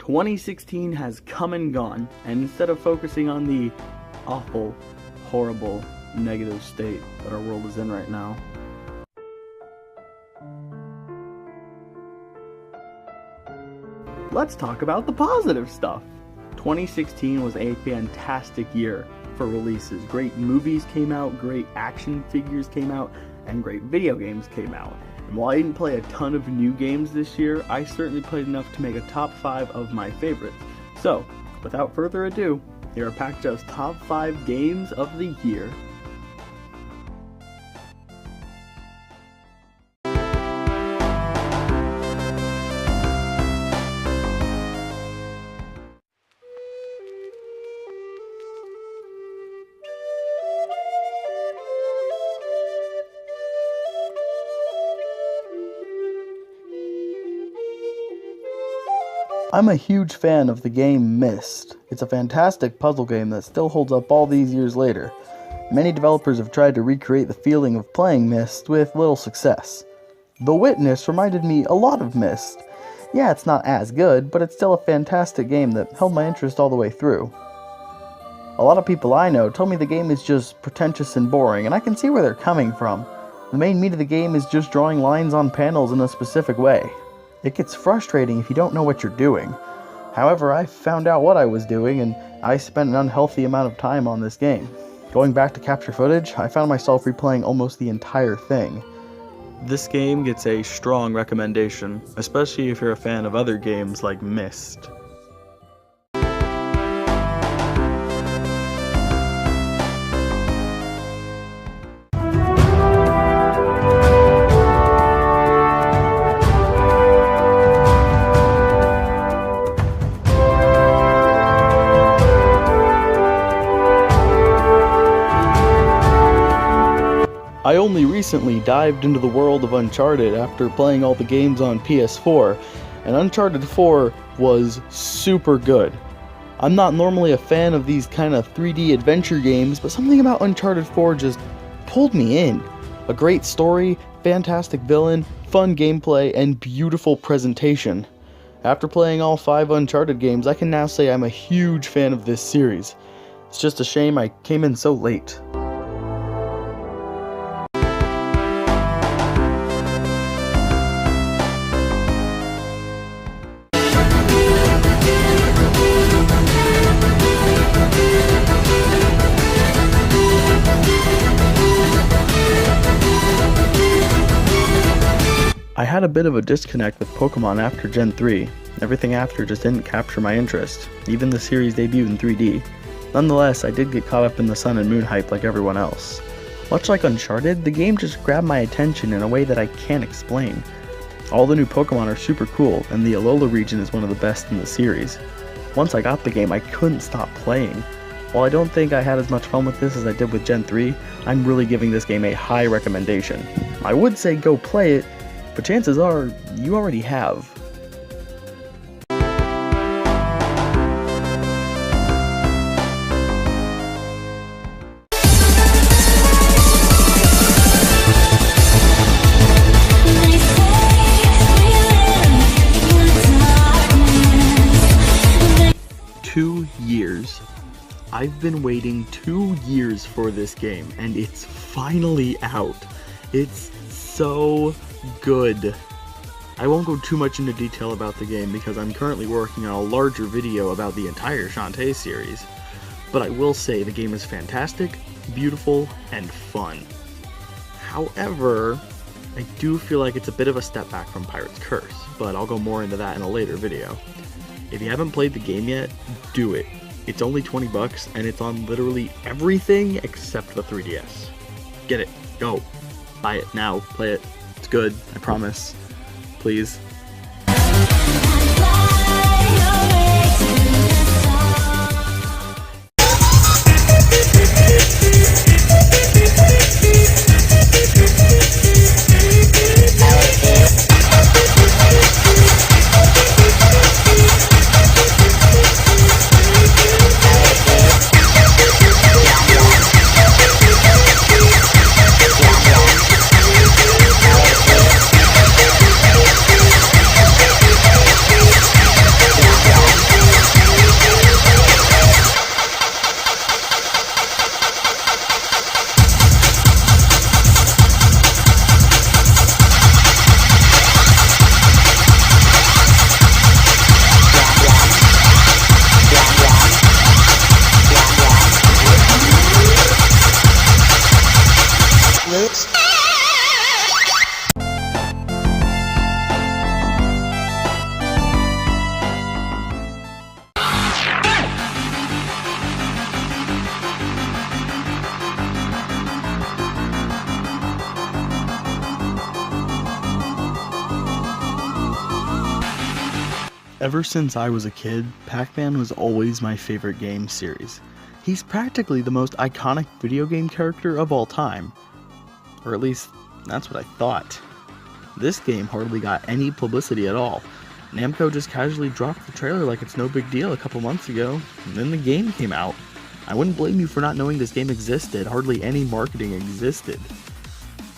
2016 has come and gone, and instead of focusing on the awful, horrible, negative state that our world is in right now, let's talk about the positive stuff. 2016 was a fantastic year for releases. Great movies came out, great action figures came out, and great video games came out. And while I didn't play a ton of new games this year, I certainly played enough to make a top 5 of my favorites. So, without further ado, here are PacJeff's top 5 games of the year. I'm a huge fan of the game Myst. It's a fantastic puzzle game that still holds up all these years later. Many developers have tried to recreate the feeling of playing Myst with little success. The Witness reminded me a lot of Myst. Yeah, it's not as good, but it's still a fantastic game that held my interest all the way through. A lot of people I know tell me the game is just pretentious and boring, and I can see where they're coming from. The main meat of the game is just drawing lines on panels in a specific way. It gets frustrating if you don't know what you're doing. However, I found out what I was doing, and I spent an unhealthy amount of time on this game. Going back to capture footage, I found myself replaying almost the entire thing. This game gets a strong recommendation, especially if you're a fan of other games like Myst. I only recently dived into the world of Uncharted after playing all the games on PS4, and Uncharted 4 was super good. I'm not normally a fan of these kind of 3D adventure games, but something about Uncharted 4 just pulled me in. A great story, fantastic villain, fun gameplay, and beautiful presentation. After playing all 5 Uncharted games, I can now say I'm a huge fan of this series. It's just a shame I came in so late. I had a bit of a disconnect with Pokemon after Gen 3. Everything after just didn't capture my interest, even the series debuted in 3D. Nonetheless, I did get caught up in the Sun and Moon hype like everyone else. Much like Uncharted, the game just grabbed my attention in a way that I can't explain. All the new Pokemon are super cool, and the Alola region is one of the best in the series. Once I got the game, I couldn't stop playing. While I don't think I had as much fun with this as I did with Gen 3, I'm really giving this game a high recommendation. I would say go play it, but chances are, you already have. Two years. I've been waiting 2 years for this game, and it's finally out. It's so good. I won't go too much into detail about the game because I'm currently working on a larger video about the entire Shantae series, but I will say the game is fantastic, beautiful, and fun. However, I do feel like it's a bit of a step back from Pirate's Curse, but I'll go more into that in a later video. If you haven't played the game yet, do it. It's only $20 and it's on literally everything except the 3DS. Get it, go, buy it now, play it. It's good, I promise. Please. Ever since I was a kid, Pac-Man was always my favorite game series. He's practically the most iconic video game character of all time. Or at least, that's what I thought. This game hardly got any publicity at all. Namco just casually dropped the trailer like it's no big deal a couple months ago, and then the game came out. I wouldn't blame you for not knowing this game existed, hardly any marketing existed.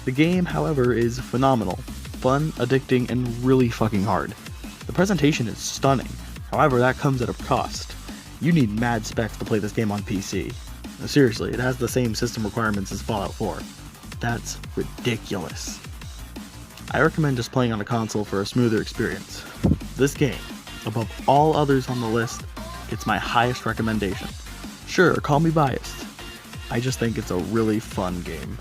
The game, however, is phenomenal, fun, addicting, and really fucking hard. The presentation is stunning, however that comes at a cost. You need mad specs to play this game on PC. Seriously, it has the same system requirements as Fallout 4. That's ridiculous. I recommend just playing on a console for a smoother experience. This game, above all others on the list, gets my highest recommendation. Sure, call me biased. I just think it's a really fun game.